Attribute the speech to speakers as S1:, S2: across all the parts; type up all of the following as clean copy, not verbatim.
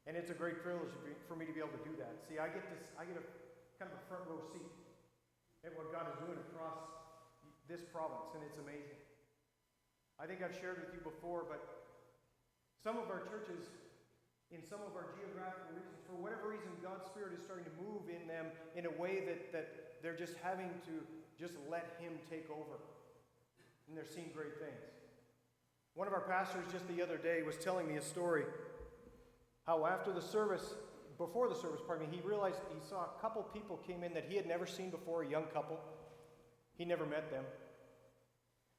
S1: And it's a great privilege for me to be able to do that. See, I get a kind of a front row seat at what God is doing across this province, and it's amazing. I think I've shared with you before, but some of our churches, in some of our geographical regions, for whatever reason, God's Spirit is starting to move in them in a way that they're just having to just let Him take over. And they're seeing great things. One of our pastors just the other day was telling me a story how before the service, he realized he saw a couple people came in that he had never seen before, a young couple. He never met them.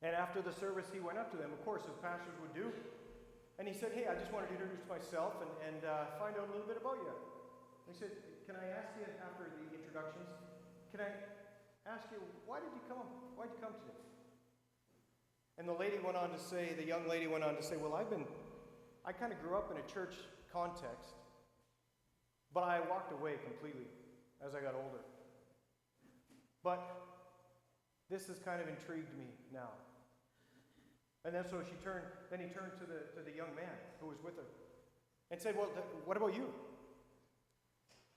S1: And after the service, he went up to them, of course, as pastors would do. And he said, hey, I just wanted to introduce myself and find out a little bit about you. He said, can I ask you, after the introductions, can I ask you, why did you come? Why did you come today? And the young lady went on to say, well, I kind of grew up in a church context, but I walked away completely as I got older. But this has kind of intrigued me now. And then so he turned to the young man who was with her and said, well, what about you?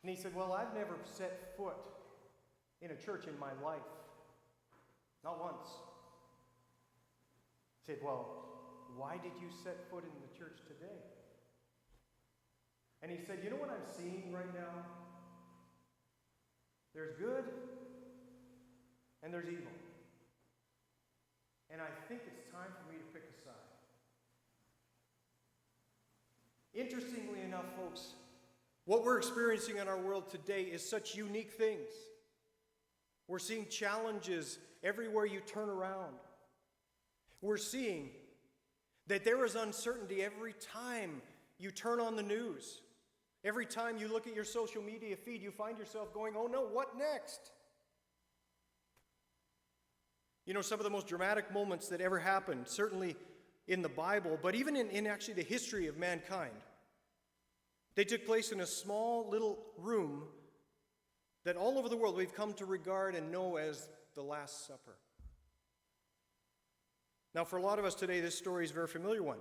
S1: And he said, well, I've never set foot in a church in my life. Not once. He said, well, why did you set foot in the church today? And he said, you know what I'm seeing right now? There's good and there's evil. And I think it's time for me to pick a side. Interestingly enough, folks, what we're experiencing in our world today is such unique things. We're seeing challenges everywhere you turn around. We're seeing that there is uncertainty every time you turn on the news. Every time you look at your social media feed, you find yourself going, oh no, what next? You know, some of the most dramatic moments that ever happened, certainly in the Bible, but even in actually the history of mankind, they took place in a small little room that all over the world we've come to regard and know as the Last Supper. Now, for a lot of us today, this story is a very familiar one.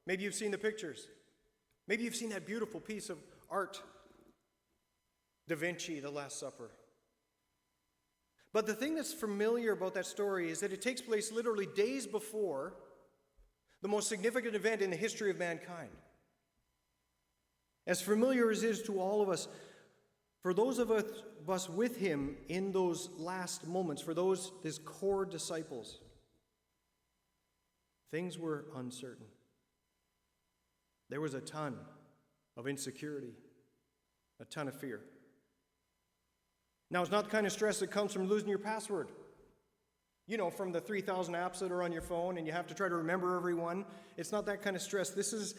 S1: Maybe you've seen the pictures. Maybe you've seen that beautiful piece of art, Da Vinci, The Last Supper. But the thing that's familiar about that story is that it takes place literally days before the most significant event in the history of mankind. As familiar as it is to all of us, for those of us with him in those last moments, for his core disciples, things were uncertain. There was a ton of insecurity, a ton of fear. Now, it's not the kind of stress that comes from losing your password. You know, from the 3,000 apps that are on your phone and you have to try to remember everyone. It's not that kind of stress. This is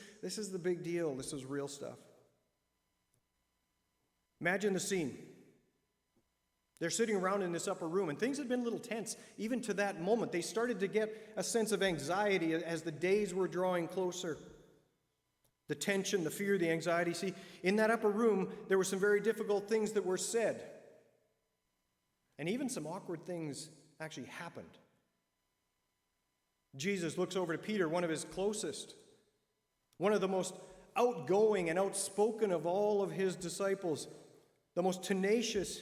S1: the big deal. This is real stuff. Imagine the scene. They're sitting around in this upper room, and things had been a little tense. Even to that moment, they started to get a sense of anxiety as the days were drawing closer. The tension, the fear, the anxiety. See, in that upper room, there were some very difficult things that were said. And even some awkward things actually happened. Jesus looks over to Peter, one of his closest, one of the most outgoing and outspoken of all of his disciples, the most tenacious.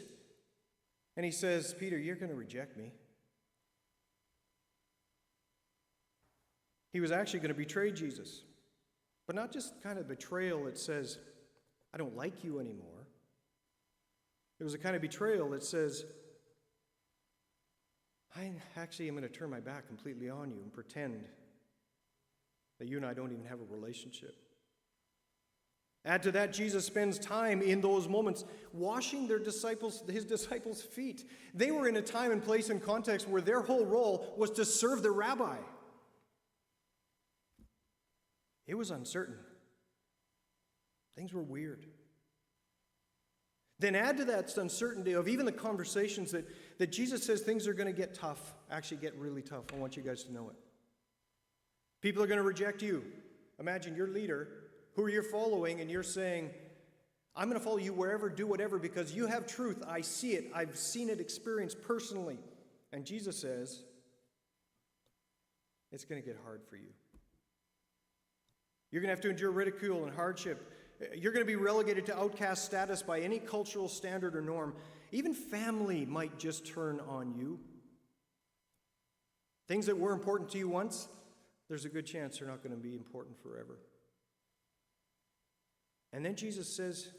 S1: And he says, Peter, you're going to reject me. He was actually going to betray Jesus. But not just kind of betrayal that says, I don't like you anymore. It was a kind of betrayal that says, I actually am going to turn my back completely on you and pretend that you and I don't even have a relationship. Add to that, Jesus spends time in those moments washing his disciples' feet. They were in a time and place and context where their whole role was to serve the rabbi. It was uncertain. Things were weird. Then add to that uncertainty of even the conversations that Jesus says things are going to get tough, actually get really tough. I want you guys to know it. People are going to reject you. Imagine your leader, who you're following, and you're saying, I'm going to follow you wherever, do whatever, because you have truth. I see it. I've seen it experienced personally. And Jesus says, it's going to get hard for you. You're going to have to endure ridicule and hardship. You're going to be relegated to outcast status by any cultural standard or norm. Even family might just turn on you. Things that were important to you once, there's a good chance they're not going to be important forever. And then Jesus says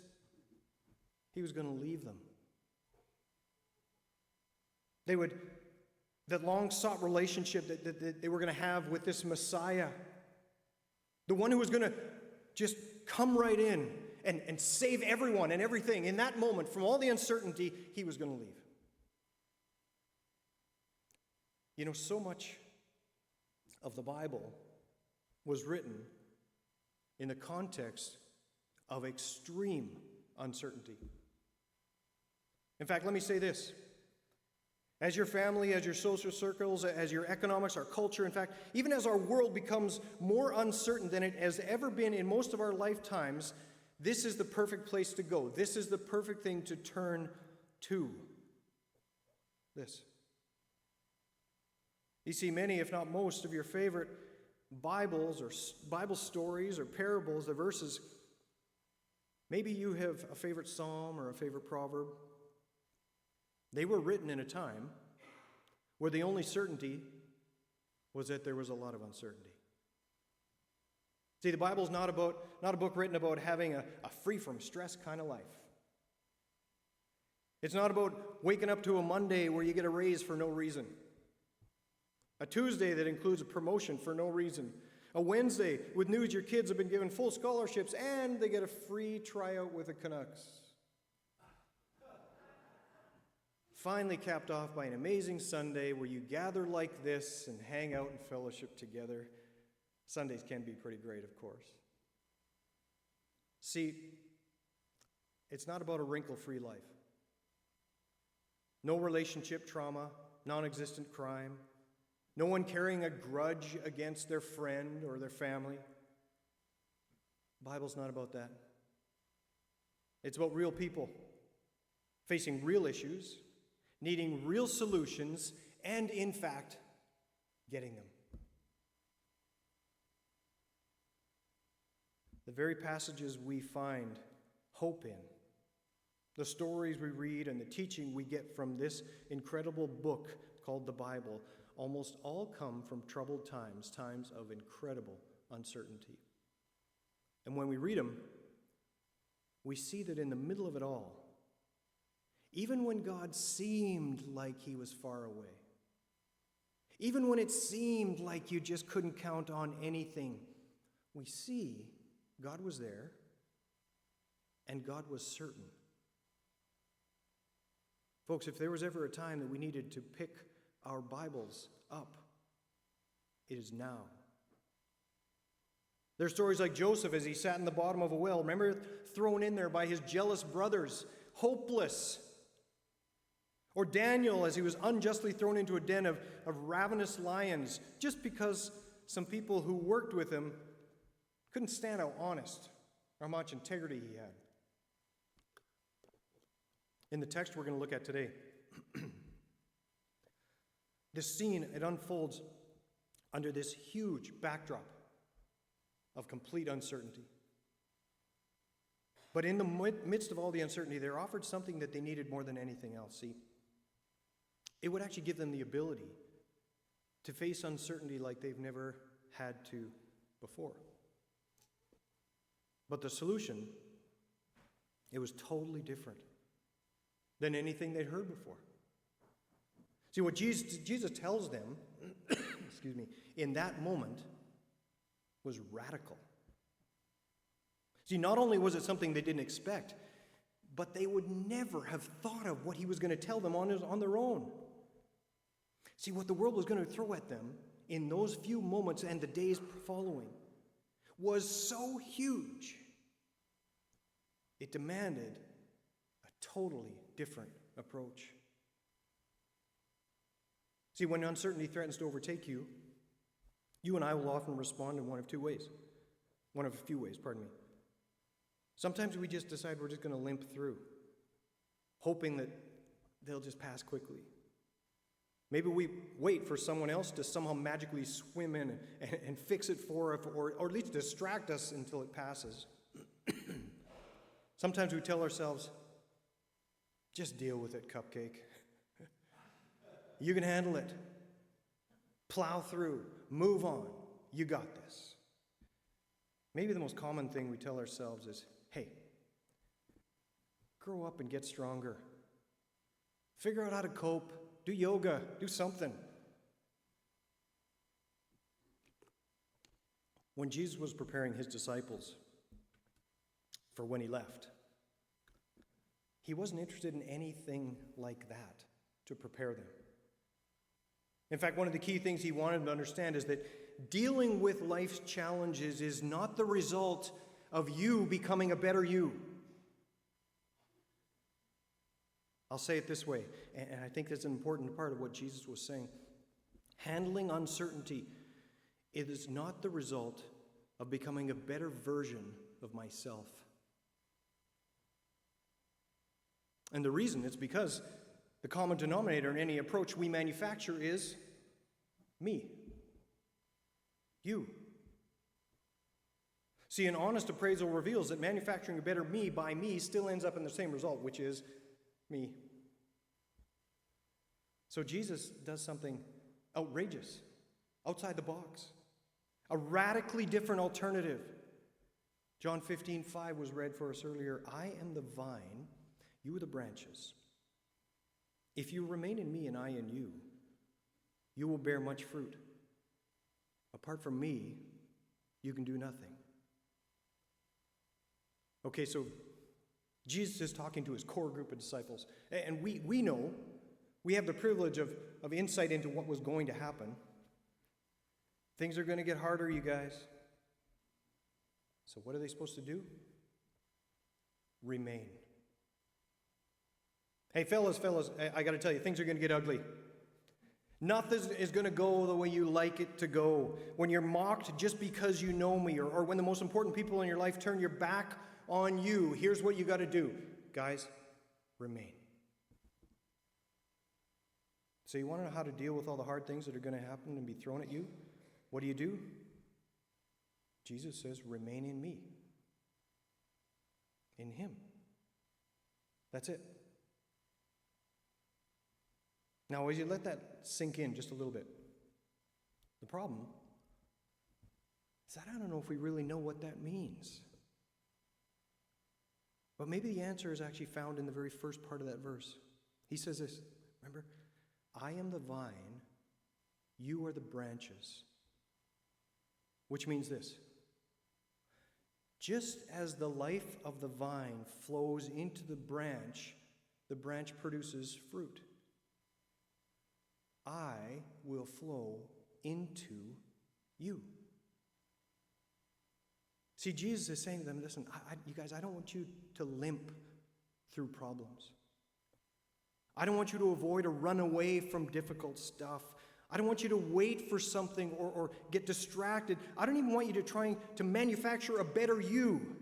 S1: he was going to leave them. That long-sought relationship that they were going to have with this Messiah, the one who was going to just come right in and save everyone and everything, in that moment, from all the uncertainty, he was going to leave. You know, so much of the Bible was written in the context of extreme uncertainty. In fact, let me say this. As your family, as your social circles, as your economics, our culture, in fact, even as our world becomes more uncertain than it has ever been in most of our lifetimes, this is the perfect place to go. This is the perfect thing to turn to. This. You see, many, if not most, of your favorite Bibles or Bible stories or parables, the verses, maybe you have a favorite psalm or a favorite proverb. They were written in a time where the only certainty was that there was a lot of uncertainty. See, the Bible's not a book written about having a free from stress kind of life. It's not about waking up to a Monday where you get a raise for no reason. A Tuesday that includes a promotion for no reason. A Wednesday with news your kids have been given full scholarships and they get a free tryout with the Canucks. Finally capped off by an amazing Sunday where you gather like this and hang out and fellowship together. Sundays can be pretty great, of course. See, it's not about a wrinkle-free life. No relationship trauma, non-existent crime, no one carrying a grudge against their friend or their family. The Bible's not about that. It's about real people facing real issues, needing real solutions, and in fact, getting them. The very passages we find hope in, the stories we read and the teaching we get from this incredible book called the Bible, almost all come from troubled times, times of incredible uncertainty. And when we read them, we see that in the middle of it all, even when God seemed like he was far away, even when it seemed like you just couldn't count on anything, we see God was there and God was certain. Folks, if there was ever a time that we needed to pick our Bibles up, it is now. There are stories like Joseph as he sat in the bottom of a well, remember, thrown in there by his jealous brothers, hopeless. Or Daniel as he was unjustly thrown into a den of ravenous lions just because some people who worked with him couldn't stand how honest or how much integrity he had. In the text we're going to look at today, this scene, it unfolds under this huge backdrop of complete uncertainty. But in the midst of all the uncertainty, they're offered something that they needed more than anything else. See, it would actually give them the ability to face uncertainty like they've never had to before. But the solution, it was totally different than anything they'd heard before. See, what Jesus tells them, excuse me, in that moment was radical. See, not only was it something they didn't expect, but they would never have thought of what he was going to tell them on their own. See, what the world was going to throw at them in those few moments and the days following was so huge, it demanded a totally different approach. See, when uncertainty threatens to overtake you, you and I will often respond in one of a few ways, Sometimes we just decide we're just going to limp through, hoping that they'll just pass quickly. Maybe we wait for someone else to somehow magically swim in and fix it for us, or at least distract us until it passes. Sometimes we tell ourselves, just deal with it, cupcake. You can handle it. Plow through. Move on. You got this. Maybe the most common thing we tell ourselves is, hey, grow up and get stronger. Figure out how to cope. Do yoga. Do something. When Jesus was preparing his disciples for when he left, he wasn't interested in anything like that to prepare them. In fact, one of the key things he wanted them to understand is that dealing with life's challenges is not the result of you becoming a better you. I'll say it this way, and I think that's an important part of what Jesus was saying. Handling uncertainty, it is not the result of becoming a better version of myself. And the reason is because the common denominator in any approach we manufacture is me. You. See, an honest appraisal reveals that manufacturing a better me by me still ends up in the same result, which is me. So Jesus does something outrageous, outside the box, a radically different alternative. John 15:5 was read for us earlier. I am the vine, you are the branches. If you remain in me and I in you, you will bear much fruit. Apart from me, you can do nothing. Okay, so Jesus is talking to his core group of disciples. And we know, we have the privilege of insight into what was going to happen. Things are going to get harder, you guys. So what are they supposed to do? Remain. Hey, fellas, I got to tell you, things are going to get ugly. Nothing is going to go the way you like it to go. When you're mocked just because you know me, or when the most important people in your life turn your back on you, here's what you got to do. Guys, remain. So you want to know how to deal with all the hard things that are going to happen and be thrown at you? What do? Jesus says, remain in me. In him. That's it. Now, as you let that sink in just a little bit, the problem is that I don't know if we really know what that means. But maybe the answer is actually found in the very first part of that verse. He says this, remember? I am the vine, you are the branches. Which means this. Just as the life of the vine flows into the branch produces fruit. I will flow into you. See, Jesus is saying to them, listen, you guys, I don't want you to limp through problems. I don't want you to avoid or run away from difficult stuff. I don't want you to wait for something or get distracted. I don't even want you to try to manufacture a better you.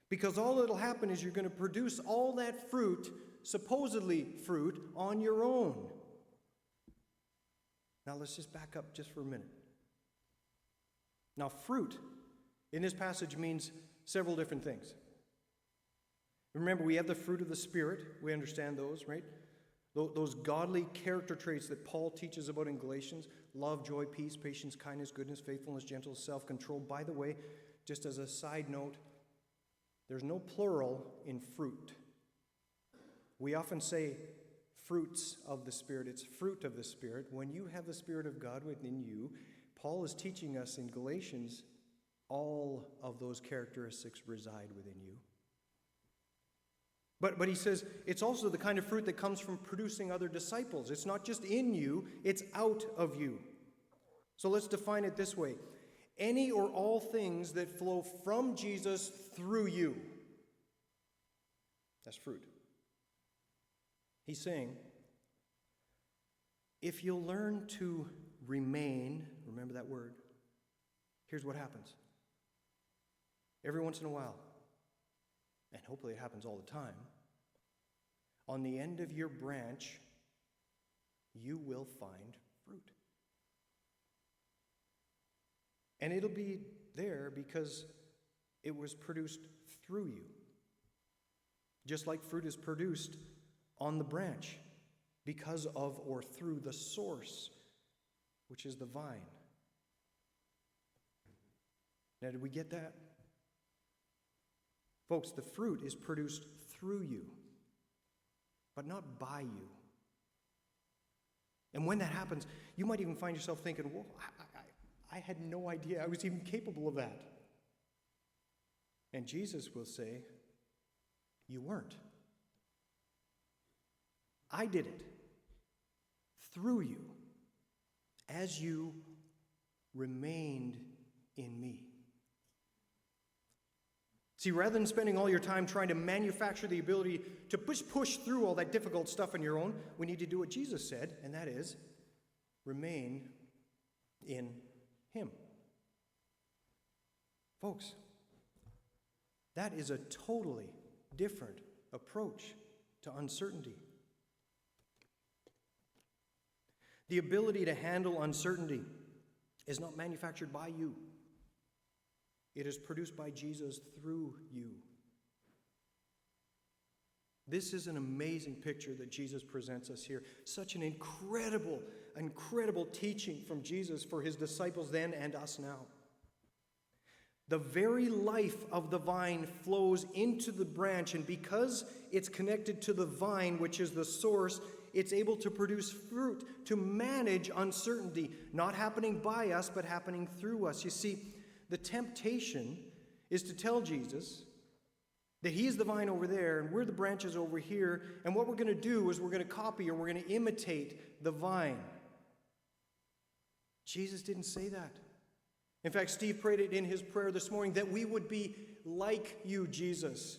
S1: Because all that'll happen is you're going to produce all that fruit, supposedly fruit, on your own. Now let's just back up just for a minute. Now fruit in this passage means several different things. Remember, we have the fruit of the Spirit. We understand those, right? Those godly character traits that Paul teaches about in Galatians. Love, joy, peace, patience, kindness, goodness, faithfulness, gentleness, self-control. By the way, just as a side note, there's no plural in fruit. We often say fruits of the Spirit. It's fruit of the Spirit. When you have the Spirit of God within you, Paul is teaching us in Galatians, all of those characteristics reside within you. But he says it's also the kind of fruit that comes from producing other disciples. It's not just in you, it's out of you. So let's define it this way. Any or all things that flow from Jesus through you. That's fruit. He's saying, if you'll learn to remain, remember that word, here's what happens. Every once in a while, and hopefully it happens all the time, on the end of your branch, you will find fruit. And it'll be there because it was produced through you.
S2: just like fruit is produced on the branch because of or through the source, which is the vine. Now, did we get that? Folks, the fruit is produced through you, but not by you. And when that happens, you might even find yourself thinking, whoa, I had no idea I was even capable of that. And Jesus will say, you weren't. I did it through you as you remained in me. See, rather than spending all your time trying to manufacture the ability to push through all that difficult stuff on your own, we need to do what Jesus said, and that is remain in him. Folks, that is a totally different approach to uncertainty. The ability to handle uncertainty is not manufactured by you. It is produced by Jesus through you. This is an amazing picture that Jesus presents us here. Such an incredible teaching from Jesus for his disciples then and us now. The very life of the vine flows into the branch, and because it's connected to the vine, which is the source, it's able to produce fruit, to manage uncertainty, not happening by us, but happening through us. You see, the temptation is to tell Jesus that he's the vine over there and we're the branches over here, and what we're going to do is we're going to copy or we're going to imitate the vine. Jesus didn't say that. In fact, Steve prayed it in his prayer this morning, that we would be like you, Jesus.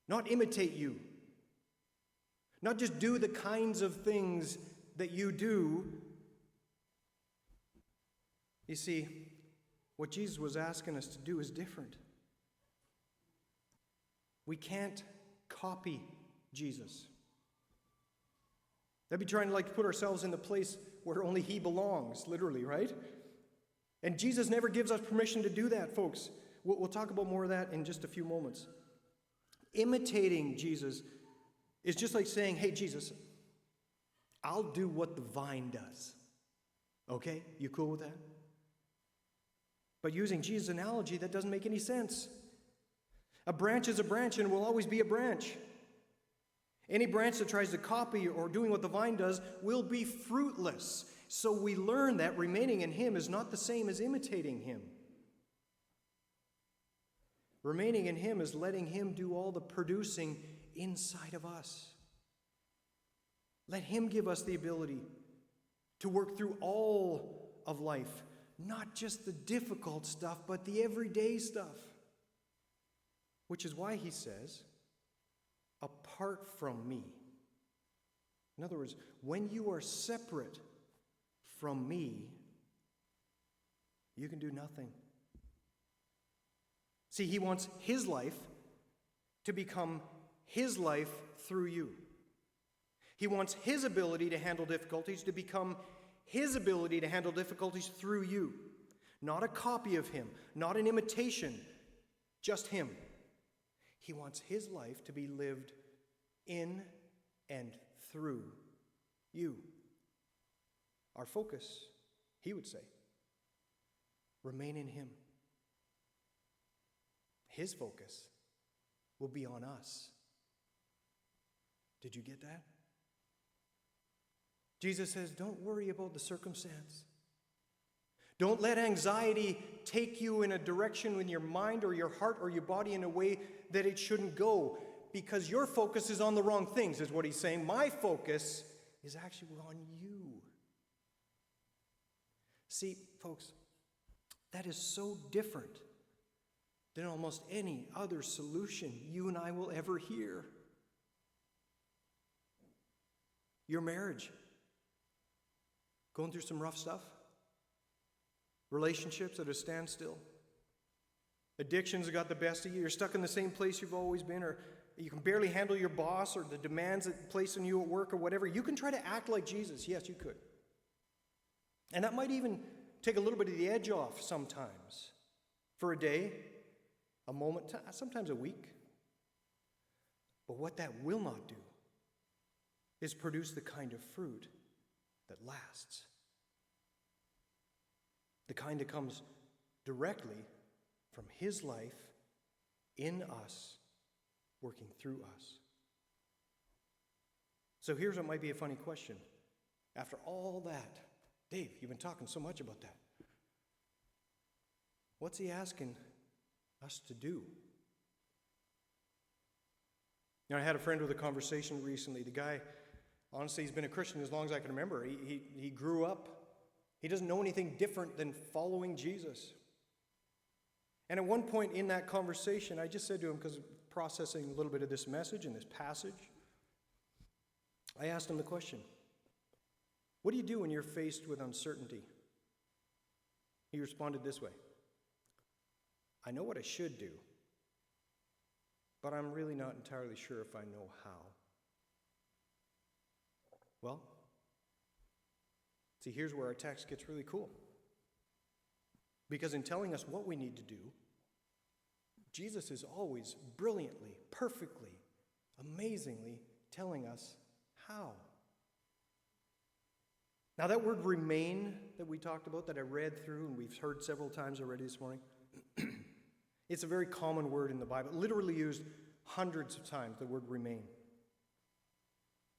S2: Not imitate you. Not just do the kinds of things that you do. You see, what Jesus was asking us to do is different. We can't copy Jesus. That'd be trying to put ourselves in the place where only he belongs, literally, right? And Jesus never gives us permission to do that, folks. We'll talk about more of that in just a few moments. Imitating Jesus is just like saying, hey, Jesus, I'll do what the vine does. Okay? You cool with that? But using Jesus' analogy, that doesn't make any sense. A branch is a branch and will always be a branch. Any branch that tries to copy or doing what the vine does will be fruitless. So we learn that remaining in him is not the same as imitating him. Remaining in him is letting him do all the producing inside of us. Let him give us the ability to work through all of life, not just the difficult stuff, but the everyday stuff. Which is why he says, apart from me. In other words, when you are separate from me, you can do nothing. See, he wants his life to become his life through you. He wants his ability to handle difficulties to become his ability to handle difficulties through you. Not a copy of him, not an imitation, just him. He wants his life to be lived in and through you. Our focus, he would say, remain in him. His focus will be on us. Did you get that? Jesus says, don't worry about the circumstance. Don't let anxiety take you in a direction in your mind or your heart or your body in a way that it shouldn't go, because your focus is on the wrong things, is what he's saying. My focus is actually on you. See, folks, that is so different than almost any other solution you and I will ever hear. Your marriage, going through some rough stuff? Relationships at a standstill? Addictions have got the best of you. You're stuck in the same place you've always been, or you can barely handle your boss or the demands that place on you at work or whatever. You can try to act like Jesus. Yes, you could. And that might even take a little bit of the edge off sometimes. For a day, a moment, sometimes a week. But what that will not do is produce the kind of fruit that lasts. The kind that comes directly from His life in us, working through us. So here's what might be a funny question. After all that, Dave, you've been talking so much about that. What's He asking us to do? You know, I had a friend with a conversation recently. The guy, honestly, he's been a Christian as long as I can remember. He grew up. He doesn't know anything different than following Jesus. And at one point in that conversation, I just said to him, because processing a little bit of this message and this passage, I asked him the question, what do you do when you're faced with uncertainty? He responded this way, I know what I should do, but I'm really not entirely sure if I know how. Well, see, here's where our text gets really cool. Because in telling us what we need to do, Jesus is always brilliantly, perfectly, amazingly telling us how. Now, that word remain that we talked about, that I read through and we've heard several times already this morning, it's a very common word in the Bible, literally used hundreds of times, the word remain.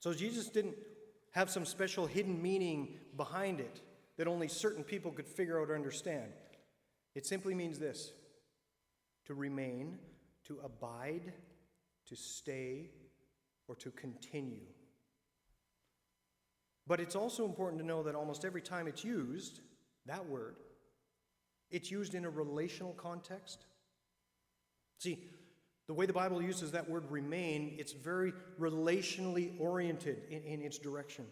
S2: So Jesus didn't have some special hidden meaning behind it that only certain people could figure out or understand. It simply means this: to remain, to abide, to stay, or to continue. But it's also important to know that almost every time it's used, that word, it's used in a relational context. See, the way the Bible uses that word remain, it's very relationally oriented in its direction.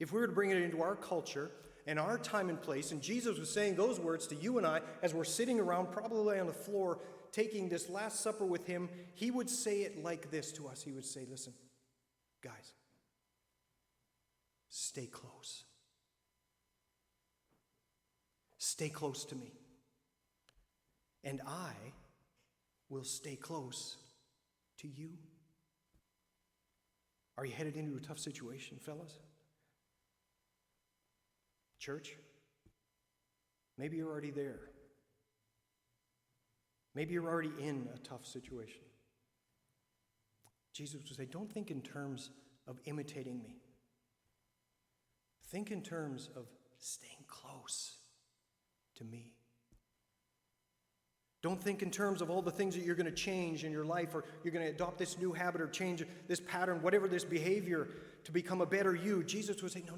S2: If we were to bring it into our culture and our time and place, and Jesus was saying those words to you and I as we're sitting around, probably on the floor, taking this Last Supper with Him, He would say it like this to us. He would say, listen, guys, stay close. Stay close to me. And I will stay close to you. Are you headed into a tough situation, fellas? Church? Maybe you're already there. Maybe you're already in a tough situation. Jesus would say, don't think in terms of imitating me. Think in terms of staying close to me. Don't think in terms of all the things that you're going to change in your life, or you're going to adopt this new habit or change this pattern, whatever this behavior, to become a better you. Jesus would say, no,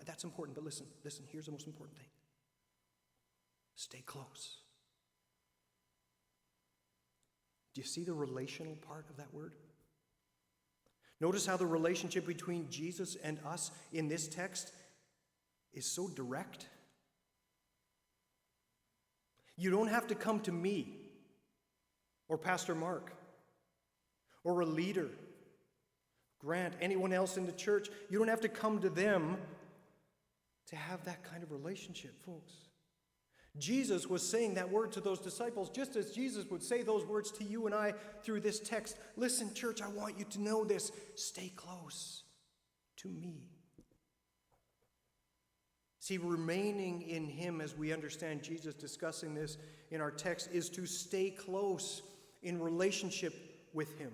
S2: that's important, but listen, here's the most important thing. Stay close. Do you see the relational part of that word? Notice how the relationship between Jesus and us in this text is so direct. You don't have to come to me or Pastor Mark or a leader, Grant, anyone else in the church. You don't have to come to them to have that kind of relationship, folks. Jesus was saying that word to those disciples just as Jesus would say those words to you and I through this text. Listen, church, I want you to know this. Stay close to me. See, remaining in Him, as we understand Jesus discussing this in our text, is to stay close in relationship with Him.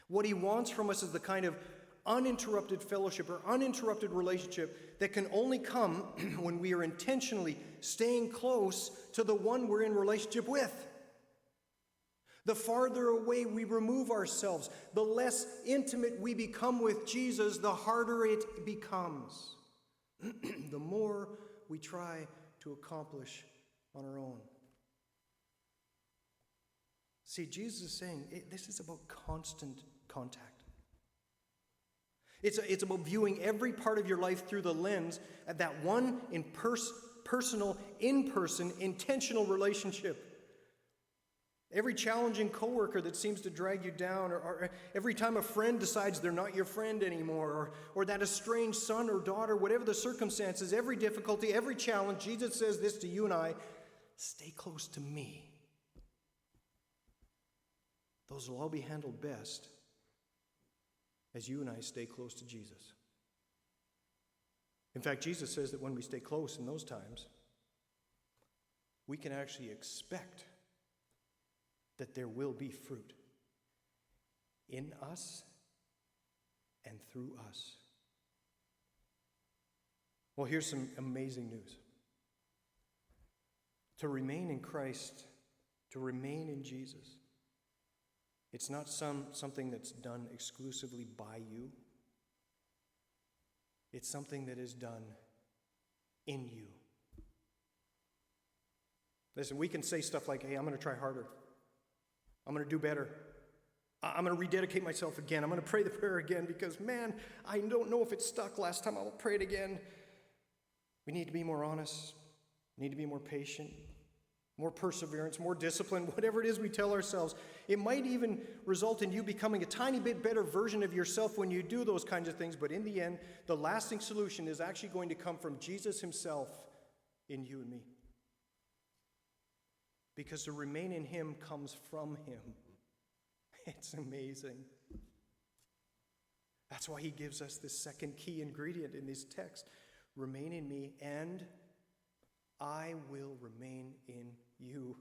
S2: What He wants from us is the kind of uninterrupted fellowship or uninterrupted relationship that can only come when we are intentionally staying close to the one we're in relationship with. The farther away we remove ourselves, the less intimate we become with Jesus, the harder it becomes. The more we try to accomplish on our own. See, Jesus is saying this is about constant contact. It's about viewing every part of your life through the lens of that one personal, in-person, intentional relationship. Every challenging coworker that seems to drag you down, or every time a friend decides they're not your friend anymore, or that estranged son or daughter, whatever the circumstances, every difficulty, every challenge, Jesus says this to you and I: stay close to me. those will all be handled best as you and I stay close to Jesus. In fact, Jesus says that when we stay close in those times, we can actually expect that there will be fruit in us and through us. Well, here's some amazing news. To remain in Christ, to remain in Jesus, it's not something that's done exclusively by you. It's something that is done in you. Listen, we can say stuff like, hey, I'm going to try harder. I'm going to do better. I'm going to rededicate myself again. I'm going to pray the prayer again because, man, I don't know if it stuck last time. I'll pray it again. We need to be more honest. We need to be more patient, more perseverance, more discipline, whatever it is we tell ourselves. It might even result in you becoming a tiny bit better version of yourself when you do those kinds of things, but in the end, the lasting solution is actually going to come from Jesus himself in you and me. Because to remain in him comes from him. It's amazing. That's why he gives us this second key ingredient in this text. Remain in me, and I will remain in you.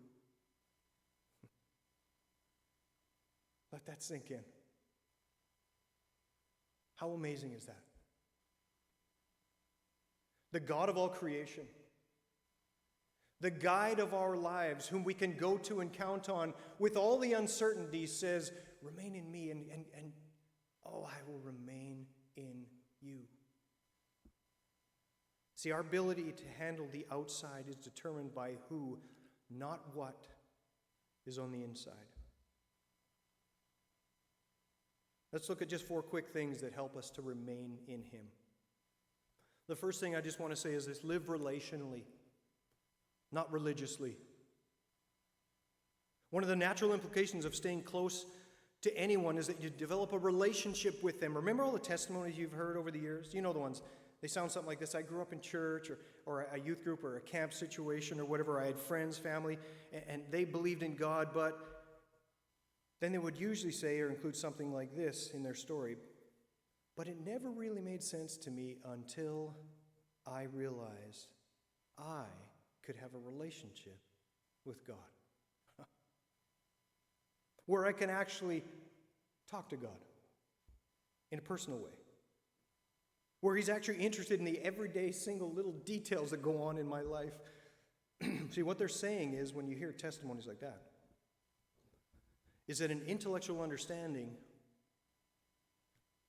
S2: Let that sink in. How amazing is that? The God of all creation, the guide of our lives, whom we can go to and count on with all the uncertainties, says, remain in me, and oh, I will remain in you. See, our ability to handle the outside is determined by who, not what, is on the inside. Let's look at just 4 quick things that help us to remain in him. The first thing I just want to say is this: live relationally, not religiously. One of the natural implications of staying close to anyone is that you develop a relationship with them. Remember all the testimonies you've heard over the years? You know the ones. They sound something like this: I grew up in church or a youth group or a camp situation or whatever. I had friends, family, and they believed in God, but then they would usually say or include something like this in their story: but it never really made sense to me until I realized I could have a relationship with God. Where I can actually talk to God in a personal way. Where he's actually interested in the everyday single little details that go on in my life. See, what they're saying is, when you hear testimonies like that, is that an intellectual understanding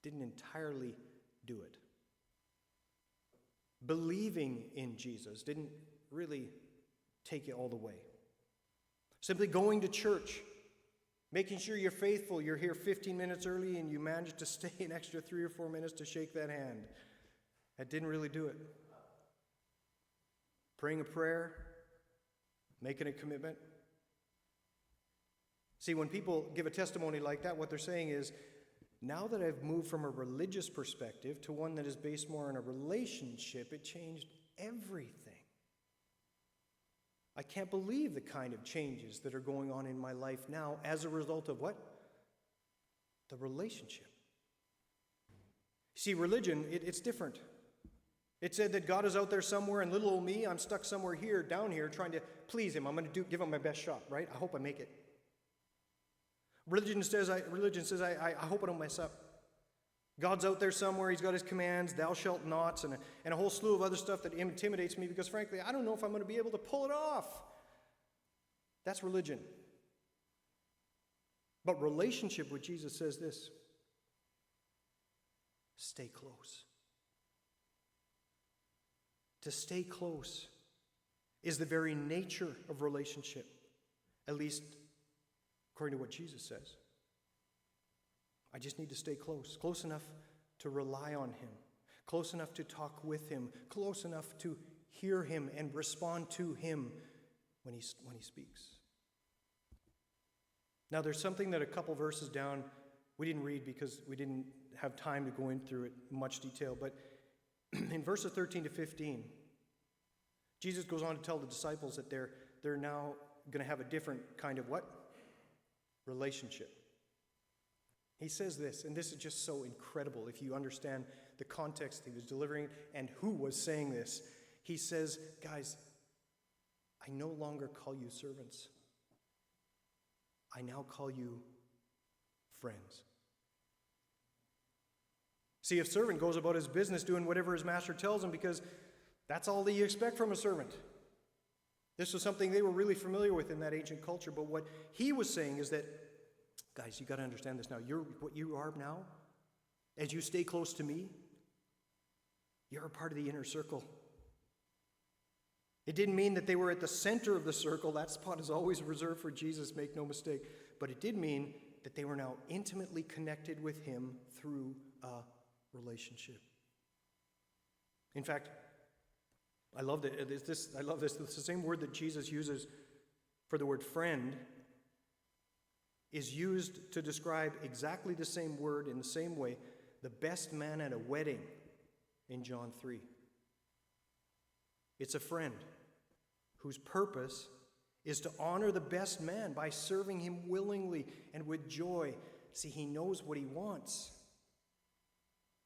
S2: didn't entirely do it. Believing in Jesus didn't really take you all the way. Simply going to church, making sure you're faithful, you're here 15 minutes early and you manage to stay an extra 3 or 4 minutes to shake that hand, that didn't really do it. Praying a prayer, making a commitment. See, when people give a testimony like that, what they're saying is, now that I've moved from a religious perspective to one that is based more on a relationship, it changed everything. I can't believe the kind of changes that are going on in my life now as a result of what? The relationship. See, religion, it's different. It said that God is out there somewhere, and little old me, I'm stuck somewhere here, down here, trying to please him. I'm going to give him my best shot, right? I hope I make it. Religion says I hope I don't mess up. God's out there somewhere. He's got his commands, thou shalt nots, and a whole slew of other stuff that intimidates me because, frankly, I don't know if I'm going to be able to pull it off. That's religion. But relationship with Jesus says this: stay close. To stay close is the very nature of relationship, at least according to what Jesus says. I just need to stay close enough to rely on him, close enough to talk with him, close enough to hear him and respond to him when he speaks. Now, there's something that a couple verses down we didn't read because we didn't have time to go in through it in much detail, but in verses 13 to 15, Jesus goes on to tell the disciples that they're now going to have a different kind of what? Relationship. He says this, and this is just so incredible if you understand the context he was delivering and who was saying this. He says, guys, I no longer call you servants. I now call you friends. See, a servant goes about his business doing whatever his master tells him because that's all that you expect from a servant. This was something they were really familiar with in that ancient culture. But what he was saying is that, guys, you got to understand this now. What you are now, as you stay close to me, you're a part of the inner circle. It didn't mean that they were at the center of the circle. That spot is always reserved for Jesus, make no mistake. But it did mean that they were now intimately connected with him through a relationship. In fact, I love it. I love this. It's the same word that Jesus uses for the word friend is used to describe exactly the same word in the same way, the best man at a wedding in John 3. It's a friend whose purpose is to honor the best man by serving him willingly and with joy. See, he knows what he wants.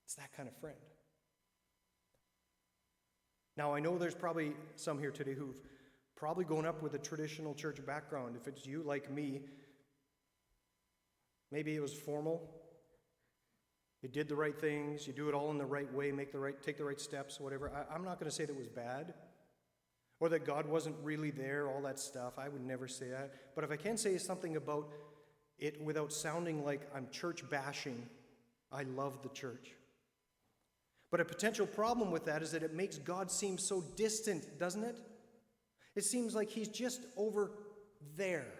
S2: It's that kind of friend. Now, I know there's probably some here today who've probably grown up with a traditional church background. If it's you, like me, maybe it was formal. You did the right things. You do it all in the right way, take the right steps, whatever. I'm not going to say that it was bad or that God wasn't really there, all that stuff. I would never say that. But if I can say something about it without sounding like I'm church bashing, I love the church. But a potential problem with that is that it makes God seem so distant, doesn't it? It seems like he's just over there.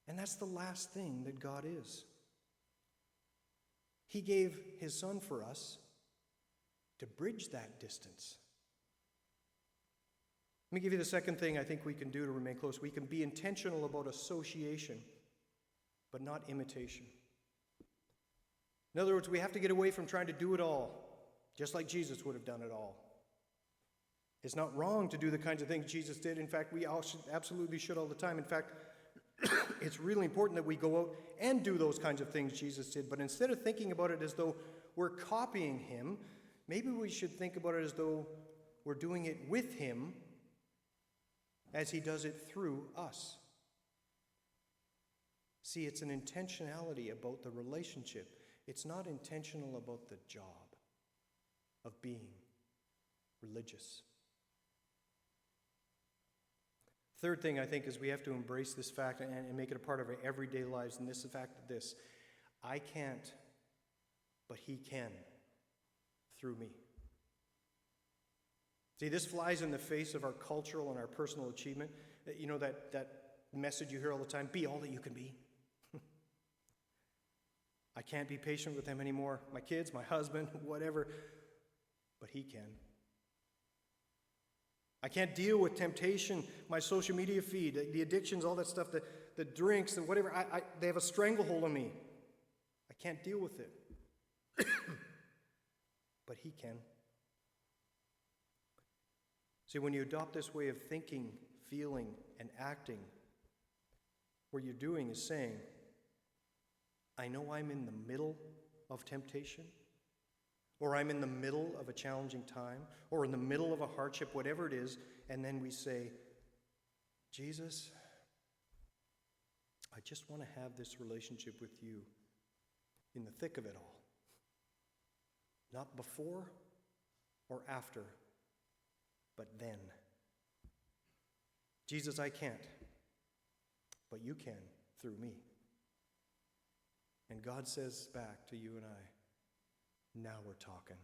S2: And that's the last thing that God is. He gave his son for us to bridge that distance. Let me give you the second thing I think we can do to remain close. We can be intentional about association, but not imitation. In other words, we have to get away from trying to do it all, just like Jesus would have done it all. It's not wrong to do the kinds of things Jesus did. In fact, we all absolutely should all the time. In fact, it's really important that we go out and do those kinds of things Jesus did. But instead of thinking about it as though we're copying him, maybe we should think about it as though we're doing it with him as he does it through us. See, it's an intentionality about the relationship. It's not intentional about the job of being religious. Third thing I think is we have to embrace this fact and make it a part of our everyday lives, and this is the fact that this, I can't, but he can through me. See, this flies in the face of our cultural and our personal achievement. You know that message you hear all the time, be all that you can be. I can't be patient with them anymore. My kids, my husband, whatever, but he can. I can't deal with temptation, my social media feed, the addictions, all that stuff, the drinks and whatever. They have a stranglehold on me. I can't deal with it. But he can. See, when you adopt this way of thinking, feeling, and acting, what you're doing is saying, I know I'm in the middle of temptation, or I'm in the middle of a challenging time, or in the middle of a hardship, whatever it is, and then we say, Jesus, I just want to have this relationship with you in the thick of it all. Not before or after, but then. Jesus, I can't, but you can through me. And God says back to you and I, now we're talking.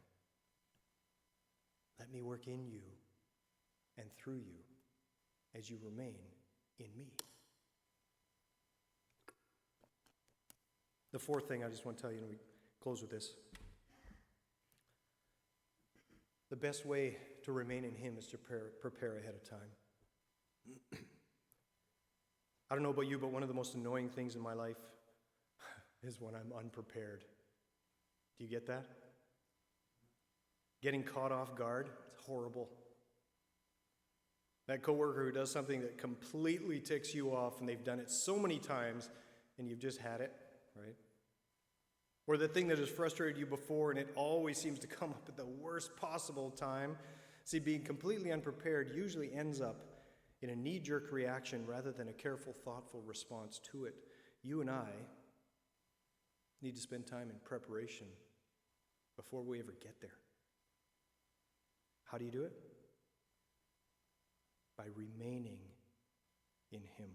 S2: Let me work in you and through you as you remain in me. The fourth thing I just want to tell you, and we close with this. The best way to remain in him is to prepare ahead of time. I don't know about you, but one of the most annoying things in my life is when I'm unprepared. Do you get that? Getting caught off guard, it's horrible. That coworker who does something that completely ticks you off and they've done it so many times and you've just had it. right? Or the thing that has frustrated you before and it always seems to come up at the worst possible time. See, being completely unprepared usually ends up in a knee-jerk reaction rather than a careful, thoughtful response to it. You and I need to spend time in preparation before we ever get there. How do you do it? By remaining in Him.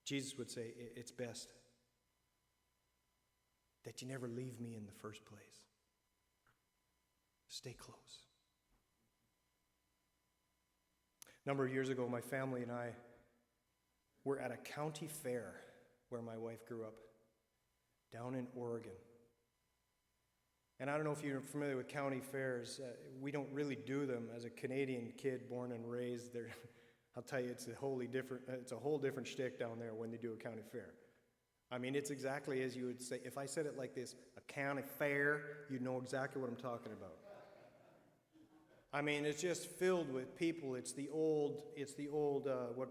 S2: Jesus would say, it's best that you never leave me in the first place. Stay close. A number of years ago, my family and I were at a county fair where my wife grew up, down in Oregon. And I don't know if you're familiar with county fairs. We don't really do them. As a Canadian kid born and raised there, I'll tell you, it's a whole different shtick down there when they do a county fair. I mean, it's exactly as you would say. If I said it like this, a county fair, you'd know exactly what I'm talking about. I mean, it's just filled with people. It's the old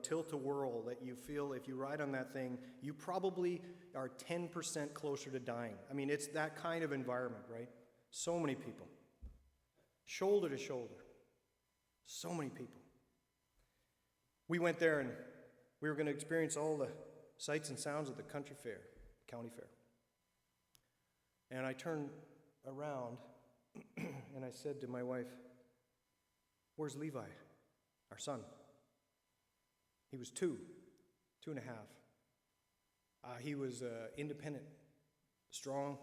S2: tilt-a-whirl that you feel if you ride on that thing, you probably are 10% closer to dying. I mean, it's that kind of environment, right? So many people. Shoulder to shoulder. So many people. We went there and we were going to experience all the sights and sounds of the county fair. And I turned around and I said to my wife, "Where's Levi, our son?" He was 2.5. He was independent, strong,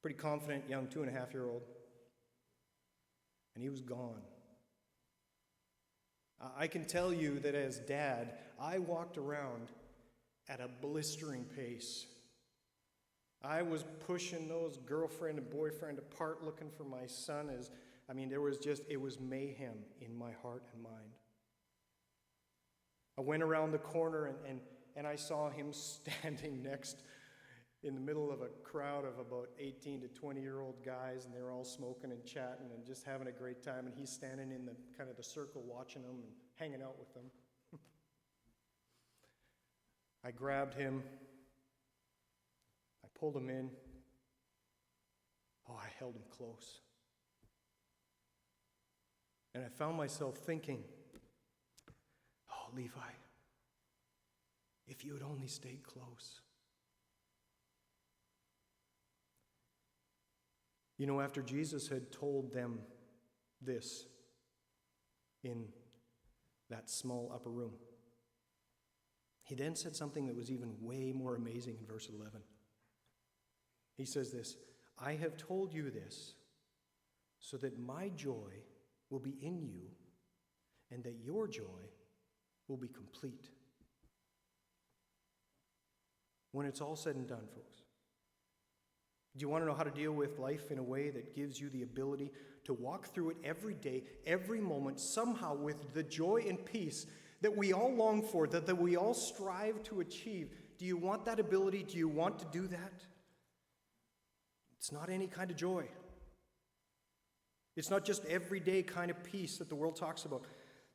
S2: pretty confident young 2.5-year-old. And he was gone. I can tell you that as dad, I walked around at a blistering pace. I was pushing those girlfriend and boyfriend apart looking for my son. It was mayhem in my heart and mind. I went around the corner and I saw him standing in the middle of a crowd of about 18 to 20-year-old guys, and they were all smoking and chatting and just having a great time, and he's standing in the kind of the circle watching them and hanging out with them. I grabbed him. I pulled him in. Oh, I held him close. And I found myself thinking, oh, Levi, if you had only stayed close. You know, after Jesus had told them this in that small upper room, he then said something that was even way more amazing in verse 11. He says this, "I have told you this so that my joy will be in you and that your joy will be complete." When it's all said and done, folks, do you want to know how to deal with life in a way that gives you the ability to walk through it every day, every moment, somehow with the joy and peace that we all long for, that we all strive to achieve? Do you want that ability? Do you want to do that? It's not any kind of joy. It's not just everyday kind of peace that the world talks about.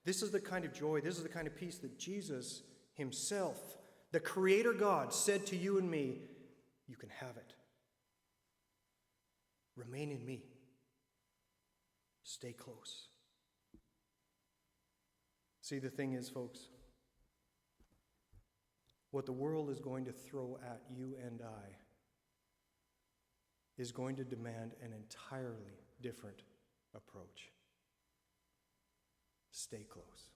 S2: This is the kind of joy, this is the kind of peace that Jesus himself, the Creator God, said to you and me, you can have it. Remain in me. Stay close. See, the thing is, folks, what the world is going to throw at you and I is going to demand an entirely different approach. Stay close.